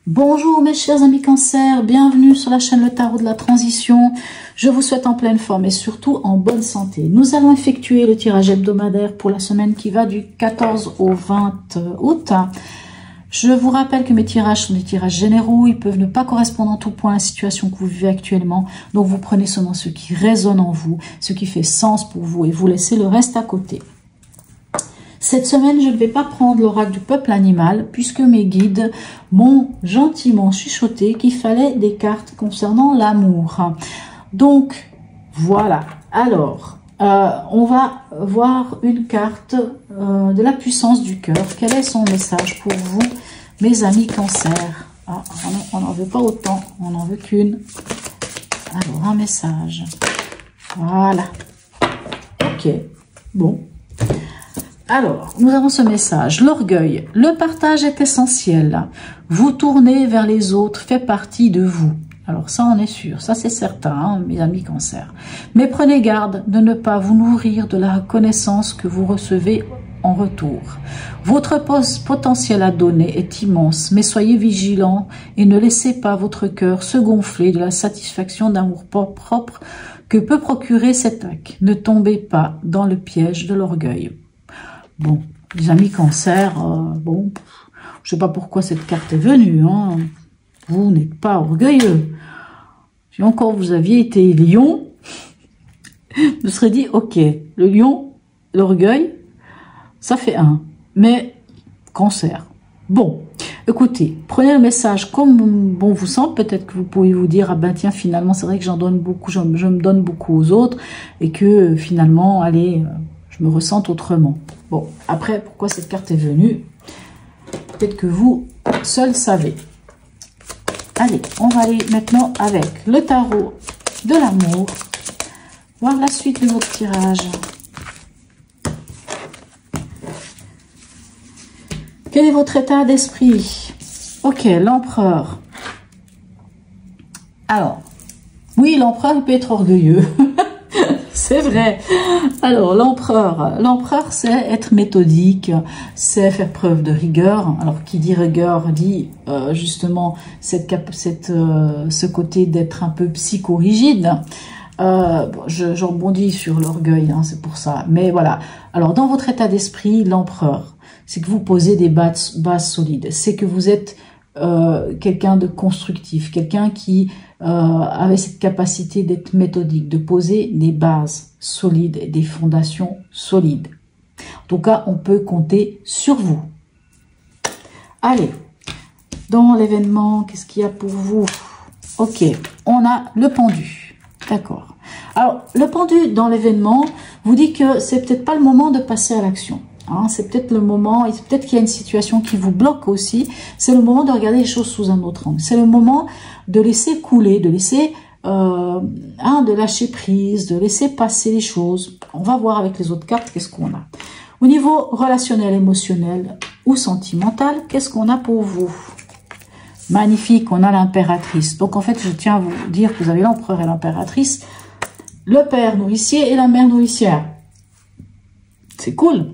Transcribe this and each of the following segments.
Bonjour mes chers amis Cancer, bienvenue sur la chaîne Le Tarot de la Transition. Je vous souhaite en pleine forme et surtout en bonne santé. Nous allons effectuer le tirage hebdomadaire pour la semaine qui va du 14 au 20 août. Je vous rappelle que mes tirages sont des tirages généraux, ils peuvent ne pas correspondre en tout point à la situation que vous vivez actuellement. Donc vous prenez seulement ce qui résonne en vous, ce qui fait sens pour vous et vous laissez le reste à côté. Cette semaine, je ne vais pas prendre l'oracle du peuple animal puisque mes guides m'ont gentiment chuchoté qu'il fallait des cartes concernant l'amour. Donc, voilà. Alors, on va voir une carte de la puissance du cœur. Quel est son message pour vous, mes amis Cancer? Ah, on n'en veut pas autant, on n'en veut qu'une. Alors, un message. Voilà. Ok, bon. Alors, nous avons ce message. L'orgueil. Le partage est essentiel. Vous tourner vers les autres fait partie de vous. Alors ça, on est sûr. Ça, c'est certain, hein, mes amis Cancer. Mais prenez garde de ne pas vous nourrir de la reconnaissance que vous recevez en retour. Votre potentiel à donner est immense, mais soyez vigilants et ne laissez pas votre cœur se gonfler de la satisfaction d'amour propre que peut procurer cet acte. Ne tombez pas dans le piège de l'orgueil. Bon, les amis Cancer, bon, je sais pas pourquoi cette carte est venue, hein. Vous n'êtes pas orgueilleux. Si encore vous aviez été lion, je me serais dit, ok, le lion, l'orgueil, ça fait un. Mais Cancer, bon, écoutez, prenez le message comme bon vous semble. Peut-être que vous pouvez vous dire, ah ben tiens, finalement, c'est vrai que j'en donne beaucoup, je me donne beaucoup aux autres, et que finalement, allez, je me ressens autrement. Bon, après, pourquoi cette carte est venue? Peut-être que vous seul savez. Allez, on va aller maintenant avec le tarot de l'amour. Voir la suite de notre tirage. Quel est votre état d'esprit? Ok, l'empereur. Alors, oui, l'empereur, il peut être orgueilleux. C'est vrai. Alors, l'empereur, c'est être méthodique, c'est faire preuve de rigueur. Alors, qui dit rigueur dit justement ce côté d'être un peu psychorigide. Je rebondis sur l'orgueil, hein, c'est pour ça. Mais voilà. Alors, dans votre état d'esprit, l'empereur, c'est que vous posez des bases solides. C'est que vous êtes quelqu'un de constructif, quelqu'un qui avait cette capacité d'être méthodique, de poser des bases solides, des fondations solides. En tout cas, on peut compter sur vous. Allez, dans l'événement, qu'est-ce qu'il y a pour vous? Ok, on a le pendu. D'accord. Alors, le pendu dans l'événement vous dit que c'est peut-être pas le moment de passer à l'action. Hein, c'est peut-être le moment, peut-être qu'il y a une situation qui vous bloque aussi. C'est le moment de regarder les choses sous un autre angle. C'est le moment de laisser couler, de laisser, de lâcher prise, de laisser passer les choses. On va voir avec les autres cartes qu'est-ce qu'on a. Au niveau relationnel, émotionnel ou sentimental, qu'est-ce qu'on a pour vous? Magnifique, on a l'impératrice. Donc en fait, je tiens à vous dire que vous avez l'empereur et l'impératrice, le père nourricier et la mère nourricière. C'est cool.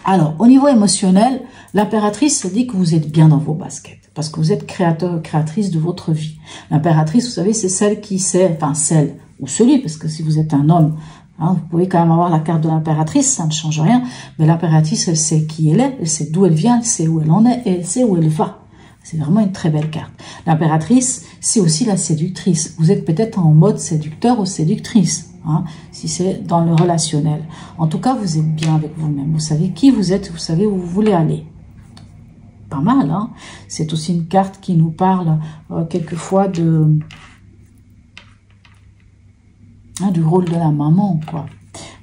Alors, au niveau émotionnel, l'impératrice, ça dit que vous êtes bien dans vos baskets. Parce que vous êtes créateur, créatrice de votre vie. L'impératrice, vous savez, c'est celle qui sait, enfin celle, ou celui, parce que si vous êtes un homme, hein, vous pouvez quand même avoir la carte de l'impératrice, ça ne change rien. Mais l'impératrice, elle sait qui elle est, elle sait d'où elle vient, elle sait où elle en est, et elle sait où elle va. C'est vraiment une très belle carte. L'impératrice, c'est aussi la séductrice. Vous êtes peut-être en mode séducteur ou séductrice. Hein, si c'est dans le relationnel. En tout cas, vous êtes bien avec vous-même. Vous savez qui vous êtes, vous savez où vous voulez aller. Pas mal, hein. C'est aussi une carte qui nous parle quelquefois de du rôle de la maman, quoi.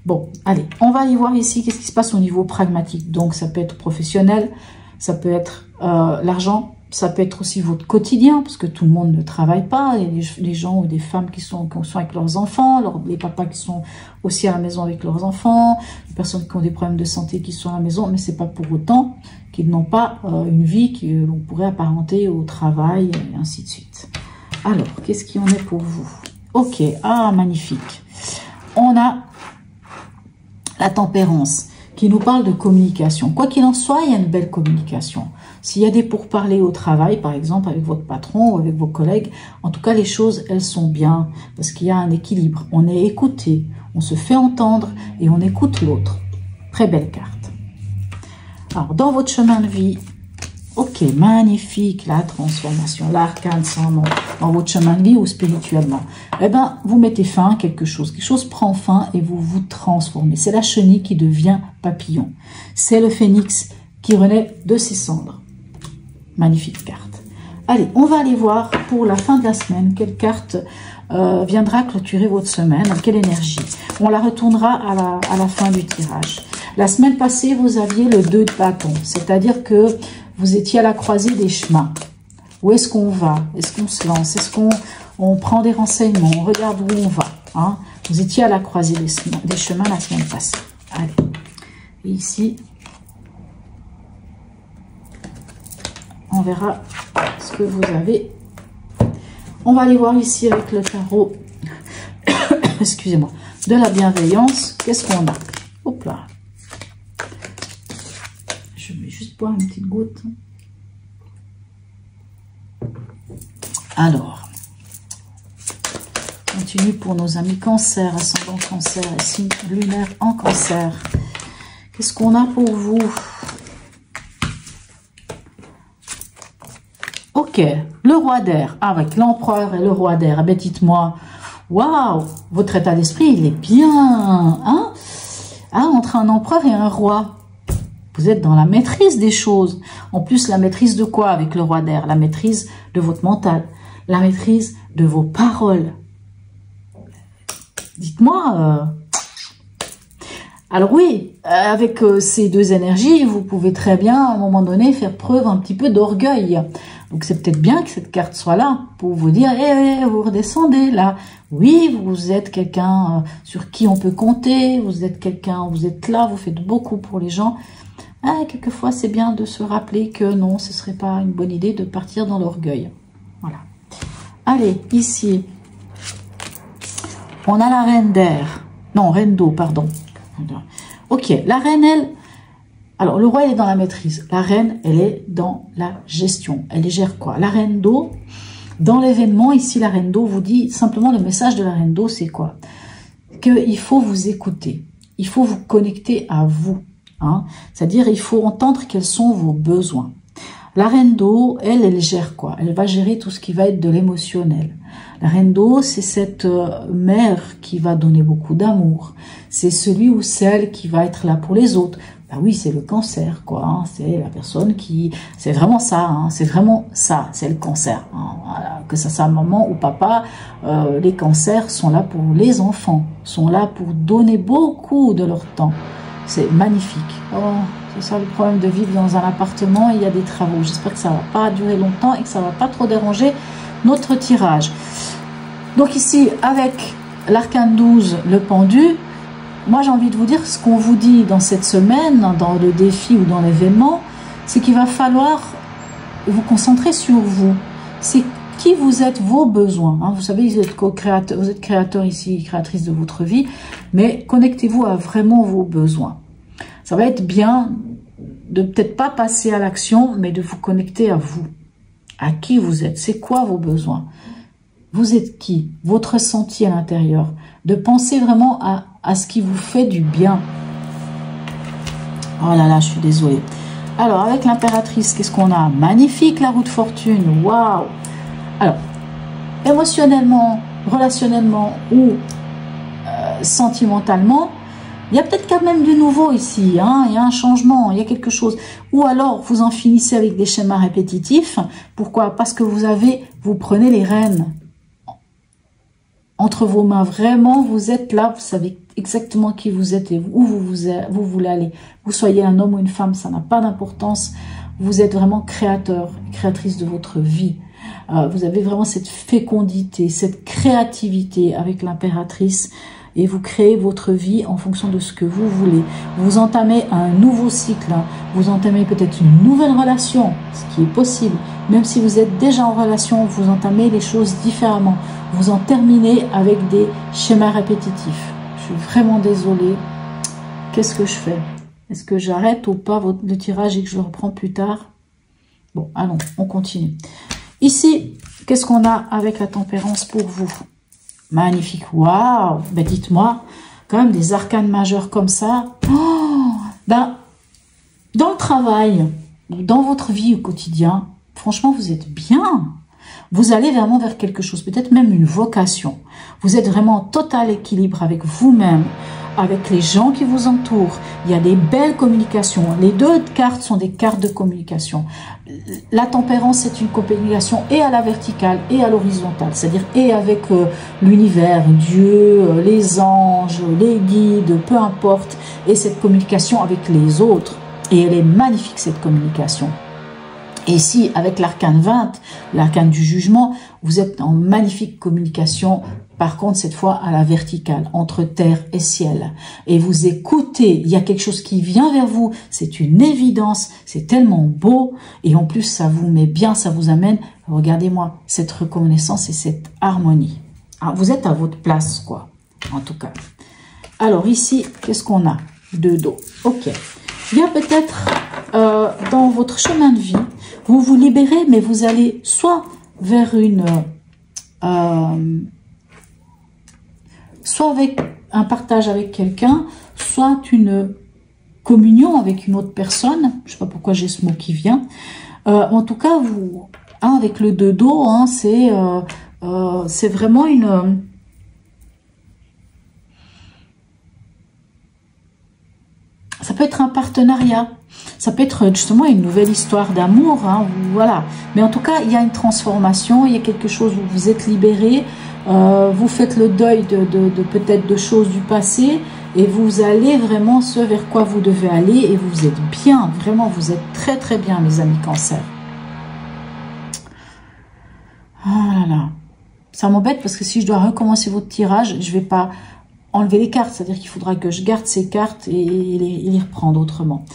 Bon, allez, on va aller voir ici qu'est-ce qui se passe au niveau pragmatique. Donc, ça peut être professionnel, ça peut être l'argent, ça peut être aussi votre quotidien, parce que tout le monde ne travaille pas. Il y a des gens ou des femmes qui sont avec leurs enfants, les papas qui sont aussi à la maison avec leurs enfants, les personnes qui ont des problèmes de santé qui sont à la maison, mais c'est pas pour autant qu'ils n'ont pas une vie que l'on pourrait apparenter au travail, et ainsi de suite. Alors, qu'est-ce qu'il en est pour vous? Ok, ah, magnifique. On a la tempérance, qui nous parle de communication. Quoi qu'il en soit, il y a une belle communication. S'il y a des pourparlers au travail, par exemple, avec votre patron ou avec vos collègues, en tout cas, les choses, elles sont bien, parce qu'il y a un équilibre. On est écouté, on se fait entendre et on écoute l'autre. Très belle carte. Alors, dans votre chemin de vie, ok, magnifique, la transformation, l'arcane sans nom, dans votre chemin de vie ou spirituellement. Eh bien, vous mettez fin à quelque chose prend fin et vous vous transformez. C'est la chenille qui devient papillon. C'est le phénix qui renaît de ses cendres. Magnifique carte. Allez, on va aller voir pour la fin de la semaine, quelle carte viendra clôturer votre semaine, quelle énergie. On la retournera à la fin du tirage. La semaine passée, vous aviez le 2 de bâton, c'est-à-dire que vous étiez à la croisée des chemins. Où est-ce qu'on va? Est-ce qu'on se lance? Est-ce qu'on prend des renseignements? On regarde où on va, hein? Vous étiez à la croisée des chemins la semaine passée. Allez. Et ici, on verra ce que vous avez. On va aller voir ici avec le tarot, excusez-moi, de la bienveillance. Qu'est-ce qu'on a? Hop là. Je vais juste boire une petite goutte. Alors, continue pour nos amis cancer, ascendant cancer et signe lunaire en cancer. Qu'est-ce qu'on a pour vous? Ok, le roi d'air, avec l'empereur et le roi d'air. Eh bien, dites-moi, waouh, votre état d'esprit, il est bien, hein? Ah, entre un empereur et un roi. Vous êtes dans la maîtrise des choses. En plus, la maîtrise de quoi avec le roi d'air? La maîtrise de votre mental, la maîtrise de vos paroles. Dites-moi. Alors oui, avec ces deux énergies, vous pouvez très bien, à un moment donné, faire preuve un petit peu d'orgueil. Donc c'est peut-être bien que cette carte soit là pour vous dire, vous redescendez là. Oui, vous êtes quelqu'un sur qui on peut compter, vous êtes quelqu'un, vous êtes là, vous faites beaucoup pour les gens. Quelquefois, c'est bien de se rappeler que non, ce serait pas une bonne idée de partir dans l'orgueil. Voilà. Allez, ici, on a la reine d'air. Non, reine d'eau, pardon. Ok, la reine, elle... Alors, le roi, il est dans la maîtrise. La reine, elle est dans la gestion. Elle gère quoi? La reine d'eau, dans l'événement, ici, la reine d'eau vous dit, simplement, le message de la reine d'eau, c'est quoi? Qu'il faut vous écouter. Il faut vous connecter à vous. Hein? C'est-à-dire, il faut entendre quels sont vos besoins. La reine d'eau, elle gère quoi? Elle va gérer tout ce qui va être de l'émotionnel. La reine d'eau, c'est cette mère qui va donner beaucoup d'amour. C'est celui ou celle qui va être là pour les autres. Ben oui, c'est le cancer, quoi. Hein. C'est la personne qui... C'est vraiment ça, hein. C'est vraiment ça, c'est le cancer. Hein. Voilà. Que ça soit maman ou papa, les cancers sont là pour les enfants, sont là pour donner beaucoup de leur temps. C'est magnifique. Oh, c'est ça le problème de vivre dans un appartement, il y a des travaux. J'espère que ça ne va pas durer longtemps et que ça ne va pas trop déranger notre tirage. Donc ici, avec l'arcane 12, le pendu, moi j'ai envie de vous dire ce qu'on vous dit dans cette semaine, dans le défi ou dans l'événement, c'est qu'il va falloir vous concentrer sur vous. C'est qui vous êtes, vos besoins. Hein. Vous savez, vous êtes co-créateur, vous êtes créateur ici, créatrice de votre vie, mais connectez-vous à vraiment vos besoins. Ça va être bien de peut-être pas passer à l'action, mais de vous connecter à vous. À qui vous êtes, c'est quoi vos besoins? Vous êtes qui? Votre ressenti à l'intérieur. De penser vraiment à ce qui vous fait du bien. Oh là là, je suis désolée. Alors, avec l'impératrice, qu'est-ce qu'on a? Magnifique, la roue de fortune. Waouh! Alors, émotionnellement, relationnellement ou sentimentalement, il y a peut-être quand même du nouveau ici, hein, il y a un changement, il y a quelque chose. Ou alors, vous en finissez avec des schémas répétitifs. Pourquoi? Parce que vous prenez les rênes entre vos mains. Vraiment, vous êtes là, vous savez exactement qui vous êtes et où vous voulez aller. Vous soyez un homme ou une femme, ça n'a pas d'importance. Vous êtes vraiment créateur, créatrice de votre vie. Vous avez vraiment cette fécondité, cette créativité avec l'impératrice. Et vous créez votre vie en fonction de ce que vous voulez. Vous entamez un nouveau cycle, hein. Vous entamez peut-être une nouvelle relation, ce qui est possible. Même si vous êtes déjà en relation, vous entamez les choses différemment. Vous en terminez avec des schémas répétitifs. Je suis vraiment désolée. Qu'est-ce que je fais? Est-ce que j'arrête ou pas le tirage et que je le reprends plus tard? Bon, allons, on continue. Ici, qu'est-ce qu'on a avec la tempérance pour vous? Magnifique, waouh! Ben dites-moi, quand même des arcanes majeures comme ça. Oh, ben, dans le travail, dans votre vie au quotidien, franchement, vous êtes bien. Vous allez vraiment vers quelque chose, peut-être même une vocation. Vous êtes vraiment en total équilibre avec vous-même, avec les gens qui vous entourent. Il y a des belles communications. Les deux cartes sont des cartes de communication. La tempérance, c'est une communication et à la verticale et à l'horizontale, c'est-à-dire et avec l'univers, Dieu, les anges, les guides, peu importe, et cette communication avec les autres. Et elle est magnifique, cette communication. Et ici, avec l'arcane 20, l'arcane du jugement, vous êtes en magnifique communication, par contre, cette fois à la verticale, entre terre et ciel. Et vous écoutez, il y a quelque chose qui vient vers vous, c'est une évidence, c'est tellement beau, et en plus, ça vous met bien, ça vous amène, regardez-moi, cette reconnaissance et cette harmonie. Ah, vous êtes à votre place, quoi, en tout cas. Alors ici, qu'est-ce qu'on a? Deux dos, ok. Il y a peut-être dans votre chemin de vie, vous vous libérez, mais vous allez soit vers une... soit avec un partage avec quelqu'un, soit une communion avec une autre personne. Je ne sais pas pourquoi j'ai ce mot qui vient. En tout cas, vous, hein, avec le deux dos, hein, c'est vraiment une... ça peut être un partenariat, ça peut être justement une nouvelle histoire d'amour, hein, voilà. Mais en tout cas, il y a une transformation, il y a quelque chose où vous êtes libéré, vous faites le deuil de peut-être de choses du passé et vous allez vraiment ce vers quoi vous devez aller et vous êtes bien, vraiment, vous êtes très très bien, mes amis Cancer. Oh là là, ça m'embête parce que si je dois recommencer votre tirage, je vais pas enlever les cartes, c'est-à-dire qu'il faudra que je garde ces cartes et les reprendre autrement.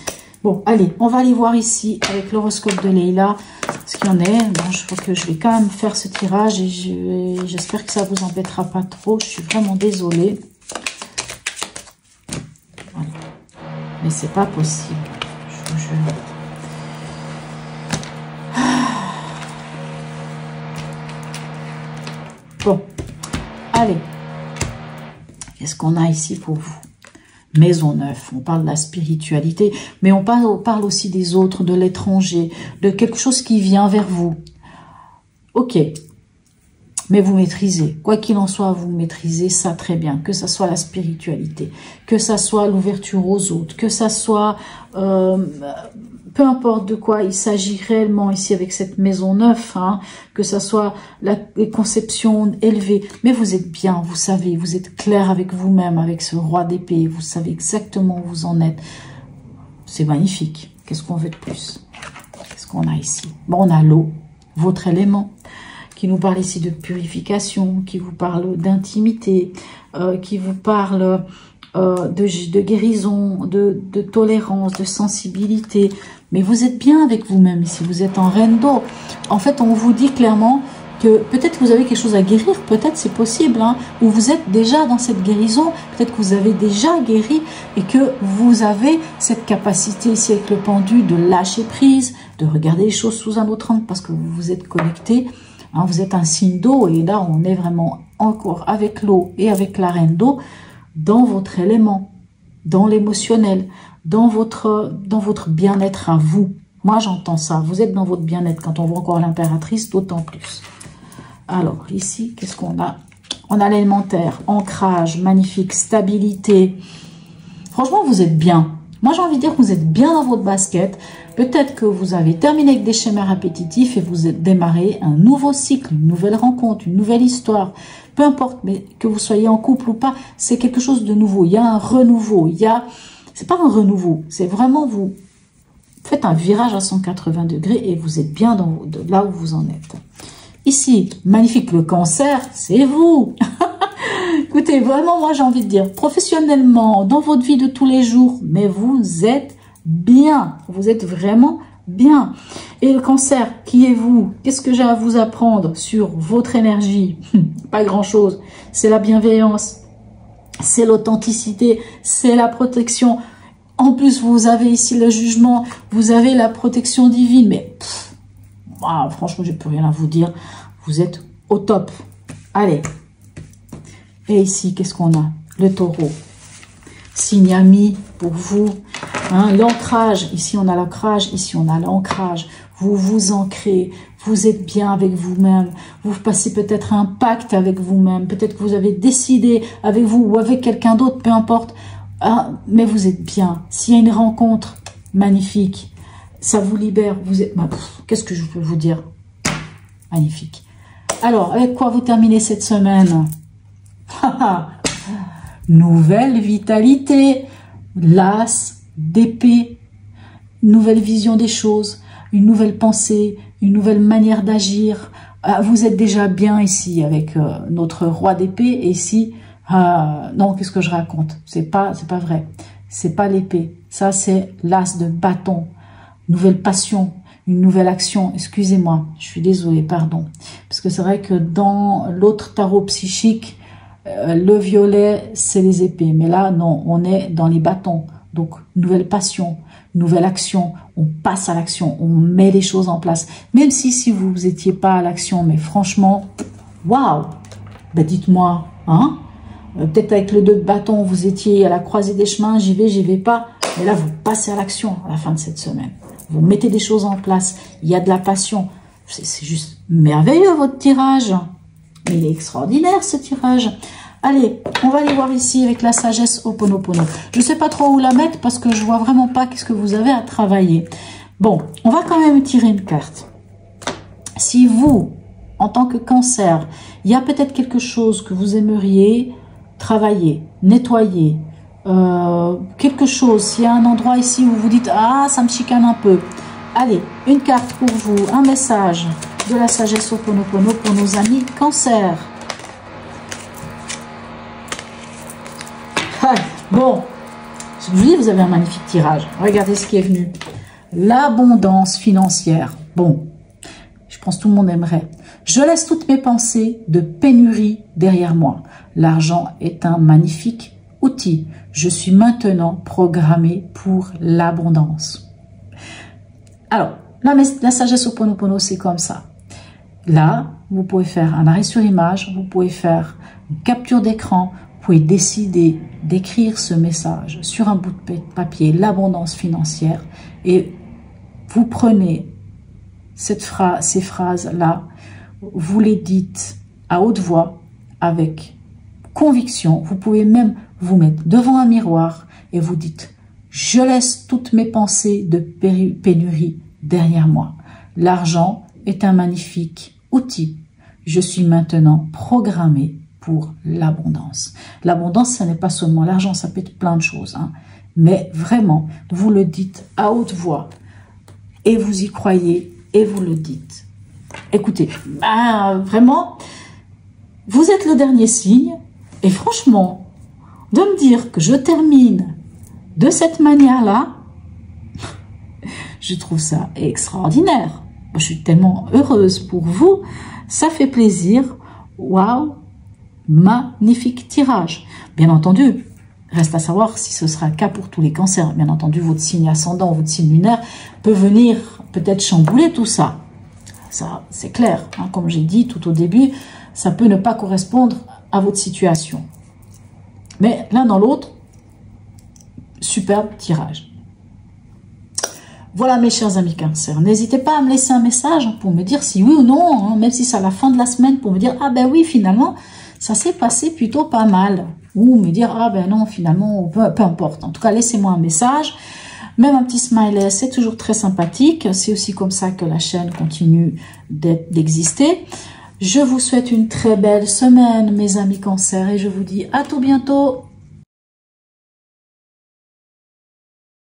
Bon, allez, on va aller voir ici avec l'horoscope de Leïla ce qu'il y en est. Bon, je crois que je vais quand même faire ce tirage et j'espère que ça vous embêtera pas trop. Je suis vraiment désolée. Voilà. Mais c'est pas possible, je vous jure. Bon, allez. Qu'est-ce qu'on a ici pour vous? Maison 9, on parle de la spiritualité, mais on parle aussi des autres, de l'étranger, de quelque chose qui vient vers vous. Ok, mais vous maîtrisez. Quoi qu'il en soit, vous maîtrisez ça très bien. Que ça soit la spiritualité, que ça soit l'ouverture aux autres, que ça soit... peu importe de quoi il s'agit réellement ici avec cette maison 9, hein, que ça soit les conceptions élevées, mais vous êtes bien, vous savez, vous êtes clair avec vous-même, avec ce roi d'épée, vous savez exactement où vous en êtes. C'est magnifique. Qu'est-ce qu'on veut de plus? Qu'est-ce qu'on a ici? Bon, on a l'eau, votre élément, qui nous parle ici de purification, qui vous parle d'intimité, qui vous parle... de guérison, de tolérance, de sensibilité. Mais vous êtes bien avec vous-même ici, vous êtes en reine d'eau. En fait, on vous dit clairement que peut-être que vous avez quelque chose à guérir, peut-être c'est possible, hein, ou vous êtes déjà dans cette guérison, peut-être que vous avez déjà guéri et que vous avez cette capacité ici avec le pendu de lâcher prise, de regarder les choses sous un autre angle parce que vous vous êtes connecté. Hein, vous êtes un signe d'eau et là, on est vraiment encore avec l'eau et avec la reine d'eau, dans votre élément, dans l'émotionnel, dans votre bien-être à vous. Moi, j'entends ça. Vous êtes dans votre bien-être. Quand on voit encore l'impératrice, d'autant plus. Alors, ici, qu'est-ce qu'on a? On a l'élémentaire, ancrage, magnifique, stabilité. Franchement, vous êtes bien. Moi, j'ai envie de dire que vous êtes bien dans votre basket. Peut-être que vous avez terminé avec des schémas répétitifs et vous êtes démarré un nouveau cycle, une nouvelle rencontre, une nouvelle histoire. Peu importe, mais que vous soyez en couple ou pas, c'est quelque chose de nouveau. Il y a un renouveau. C'est pas un renouveau, c'est vraiment vous faites un virage à 180 degrés et vous êtes bien là où vous en êtes. Ici, magnifique, le Cancer, c'est vous. Écoutez, vraiment, moi j'ai envie de dire, professionnellement, dans votre vie de tous les jours, mais vous êtes bien. Vous êtes vraiment bien. Et le Cancer, qui est vous? Qu'est-ce que j'ai à vous apprendre sur votre énergie? Pas grand-chose. C'est la bienveillance, c'est l'authenticité, c'est la protection. En plus, vous avez ici le jugement, vous avez la protection divine, mais franchement, je n'ai plus rien à vous dire. Vous êtes au top. Allez. Et ici, qu'est-ce qu'on a? Le taureau. Signe ami pour vous. Hein, l'ancrage. Ici, on a l'ancrage. Ici, on a l'ancrage. Vous vous ancrez. Vous êtes bien avec vous-même. Vous passez peut-être un pacte avec vous-même. Peut-être que vous avez décidé avec vous ou avec quelqu'un d'autre, peu importe. Ah, mais vous êtes bien. S'il y a une rencontre magnifique, ça vous libère. Vous êtes. Qu'est-ce que je peux vous dire? Magnifique. Alors, avec quoi vous terminez cette semaine? Nouvelle vitalité, l'as d'épée, nouvelle vision des choses, une nouvelle pensée, une nouvelle manière d'agir. Vous êtes déjà bien ici avec notre roi d'épée. Et ici, non, qu'est-ce que je raconte? C'est pas vrai. C'est pas l'épée. Ça, c'est l'as de bâton. Nouvelle passion, une nouvelle action. Excusez-moi, je suis désolée, pardon. Parce que c'est vrai que dans l'autre tarot psychique, le violet, c'est les épées. Mais là, non, on est dans les bâtons. Donc, nouvelle passion, nouvelle action. On passe à l'action, on met les choses en place. Même si vous n'étiez pas à l'action, mais franchement, waouh! Ben dites-moi, hein? Peut-être avec le 2 de bâton, vous étiez à la croisée des chemins, j'y vais pas. Mais là, vous passez à l'action à la fin de cette semaine. Vous mettez des choses en place. Il y a de la passion. C'est juste merveilleux, votre tirage. Mais il est extraordinaire, ce tirage. Allez, on va aller voir ici avec la sagesse Ho'oponopono. Je ne sais pas trop où la mettre parce que je vois vraiment pas qu'est-ce que vous avez à travailler. Bon, on va quand même tirer une carte. Si vous, en tant que Cancer, il y a peut-être quelque chose que vous aimeriez travailler, nettoyer, quelque chose, s'il y a un endroit ici où vous dites « Ah, ça me chicane un peu ». Allez, une carte pour vous, un message de la sagesse Ho'oponopono pour nos amis Cancer. Bon, je vous dis, vous avez un magnifique tirage. Regardez ce qui est venu. L'abondance financière. Bon, je pense que tout le monde aimerait. Je laisse toutes mes pensées de pénurie derrière moi. L'argent est un magnifique outil. Je suis maintenant programmé pour l'abondance. Alors, la sagesse Ho'oponopono, c'est comme ça. Là, vous pouvez faire un arrêt sur image, vous pouvez faire une capture d'écran, vous pouvez décider d'écrire ce message sur un bout de papier, l'abondance financière, et vous prenez ces phrases-là, vous les dites à haute voix, avec conviction. Vous pouvez même vous mettre devant un miroir et vous dites « Je laisse toutes mes pensées de pénurie derrière moi. L'argent est un magnifique outil. Je suis maintenant programmé pour l'abondance. » L'abondance, ça n'est pas seulement l'argent, ça peut être plein de choses. Hein. Mais vraiment, vous le dites à haute voix et vous y croyez et vous le dites. Écoutez, vraiment, vous êtes le dernier signe et franchement, de me dire que je termine de cette manière-là, je trouve ça extraordinaire. Je suis tellement heureuse pour vous, ça fait plaisir. Waouh! Magnifique tirage. Bien entendu, reste à savoir si ce sera le cas pour tous les cancers. Bien entendu, votre signe ascendant, votre signe lunaire peut venir peut-être chambouler tout ça. Ça, c'est clair. Hein, comme j'ai dit tout au début, ça peut ne pas correspondre à votre situation. Mais l'un dans l'autre, superbe tirage. Voilà mes chers amis Cancer. N'hésitez pas à me laisser un message pour me dire si oui ou non, hein, même si c'est à la fin de la semaine, pour me dire « Ah ben oui, finalement, ça s'est passé plutôt pas mal. » Ou me dire « Ah ben non, finalement, peu importe. » En tout cas, laissez-moi un message. Même un petit smiley, c'est toujours très sympathique. C'est aussi comme ça que la chaîne continue d'exister. Je vous souhaite une très belle semaine, mes amis Cancer, et je vous dis à tout bientôt.